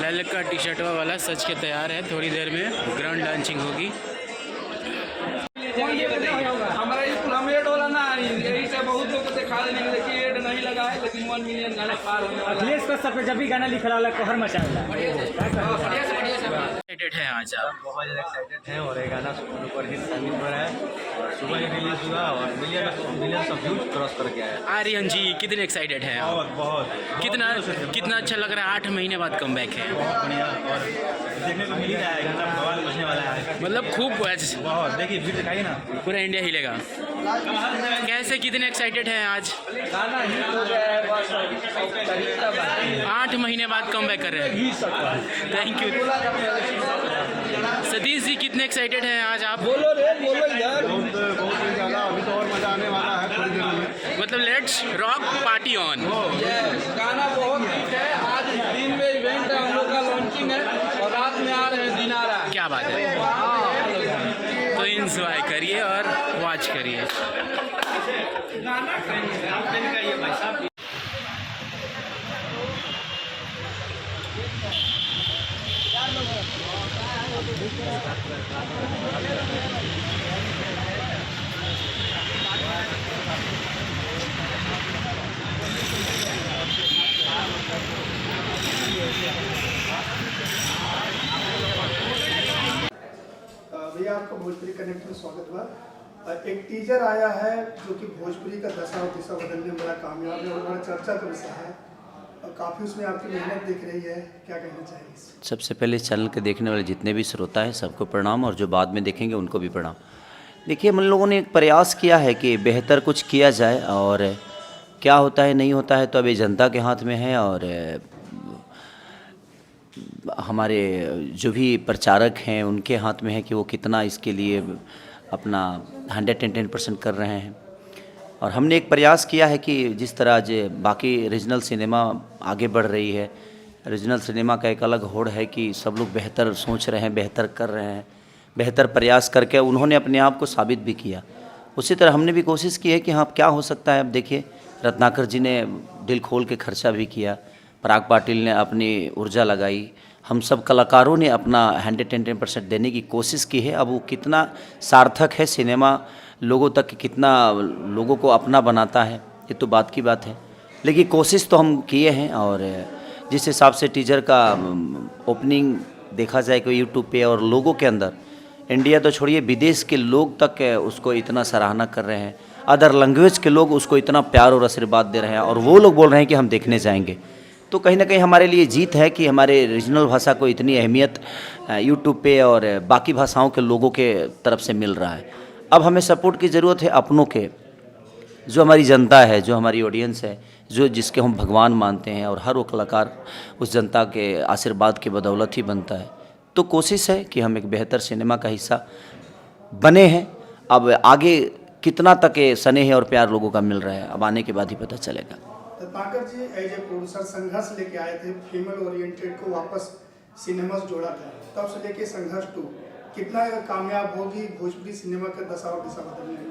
Well का T shirt वाला सच के तैयार है, थोड़ी देर में ग्रांड लॉन्चिंग होगी। हमारा ये प्लमेट वाला ना, यही से बहुत लोग को दिखा देने के लिए एड नहीं लगा है, लेकिन 1 मिलियन गाना पार होने वाला है। अखिलेश का सब पे जब भी गाना लिखा वाला कहर मचा वाला एक्साइटेड है आज आप? बहुत ज़्यादा एक्साइटेड हैं और ये गाना सुपर हिट साबित हो रहा है और सुबह ही रिलीज हुआ और मिलियंस ऑफ व्यूज क्रॉस करके आया। आर्यन जी कितने एक्साइटेड हैं आप? बहुत कितना अच्छा लग रहा है, 8 महीने बाद कमबैक है। बहुत बढ़िया और देखने को मिल ही रहा है, गाना बवाल बजने वाला है। मतलब खूब बहुत देखिए भीड़ दिखाई ना, पूरा इंडिया हिलेगा। कैसे कितने एक्साइटेड हैं आज? गाना हिट हो गया है, बस 8 महीने बाद कमबैक कर रहे हैं। Thank you. सतीश जी कितने एक्साइटेड हैं आज आप? बोलो रे, बोलो यार। बहुत ही ज़्यादा, अभी तो और मज़ा आने वाला है थोड़ी देर में। मतलब लेट्स रॉक पार्टी ऑन। गाना बहुत हिट है। आज दिन में इवेंट है, हम लोग का लॉन्चिंग है और रात में आ रहे हैं, दिन आ रहा है। क्या बात है, तो इंजॉय करिए और वॉच करिए। भैया आपका भोजपुरी कनेक्ट में स्वागत हुआ। एक टीजर आया है जो कि भोजपुरी का दशा और दिशा बदलने में बड़ा कामयाब है और बड़ा चर्चा का विषय है और काफ़ी उसमें आपकी मेहनत दिख रही है, क्या कहना चाहिए? सबसे पहले इस चैनल के देखने वाले जितने भी श्रोता हैं सबको प्रणाम और जो बाद में देखेंगे उनको भी प्रणाम। देखिए, हम लोगों ने एक प्रयास किया है कि बेहतर कुछ किया जाए और क्या होता है नहीं होता है तो अभी जनता के हाथ में है और हमारे जो भी प्रचारक हैं उनके हाथ में है कि वो कितना इसके लिए अपना 110% कर रहे हैं। और हमने एक प्रयास किया है कि जिस तरह आज बाकी रीजनल सिनेमा आगे बढ़ रही है, रीजनल सिनेमा का एक अलग होड़ है कि सब लोग बेहतर सोच रहे हैं, बेहतर कर रहे हैं, बेहतर प्रयास करके उन्होंने अपने आप को साबित भी किया। उसी तरह हमने भी कोशिश की है कि हाँ क्या हो सकता है। अब देखिए, रत्नाकर जी ने दिल खोल के खर्चा भी किया, पराग पाटिल ने अपनी ऊर्जा लगाई, हम सब कलाकारों ने अपना 110% देने की कोशिश की है। अब वो कितना सार्थक है, सिनेमा लोगों तक कितना लोगों को अपना बनाता है, ये तो बात की बात है। लेकिन कोशिश तो हम किए हैं और जिस हिसाब से टीजर का ओपनिंग देखा जाए कि यूट्यूब पे और लोगों के अंदर, इंडिया तो छोड़िए विदेश के लोग तक उसको इतना सराहना कर रहे हैं, अदर लैंग्वेज के लोग उसको इतना प्यार और आशीर्वाद दे रहे हैं और वो लोग बोल रहे हैं कि हम देखने जाएंगे। तो कहीं ना कहीं हमारे लिए जीत है कि हमारे रीजनल भाषा को इतनी अहमियत यूट्यूब पे और बाकी भाषाओं के लोगों के तरफ से मिल रहा है। अब हमें सपोर्ट की ज़रूरत है अपनों के, जो हमारी जनता है, जो हमारी ऑडियंस है, जो जिसके हम भगवान मानते हैं और हर वो कलाकार उस जनता के आशीर्वाद की बदौलत ही बनता है। तो कोशिश है कि हम एक बेहतर सिनेमा का हिस्सा बने हैं। अब आगे कितना तक स्नेह और प्यार लोगों का मिल रहा है, अब आने के बाद ही पता चलेगा। रत्नाकर जी एज ए प्रोड्यूसर संघर्ष लेके आए थे, फीमेल ओरिएंटेड को वापस सिनेमा से जोड़ा था, तब से लेके संघर्ष 2 कितना कामयाब होगी भोजपुरी सिनेमा का दशा और दिशा बदलने में?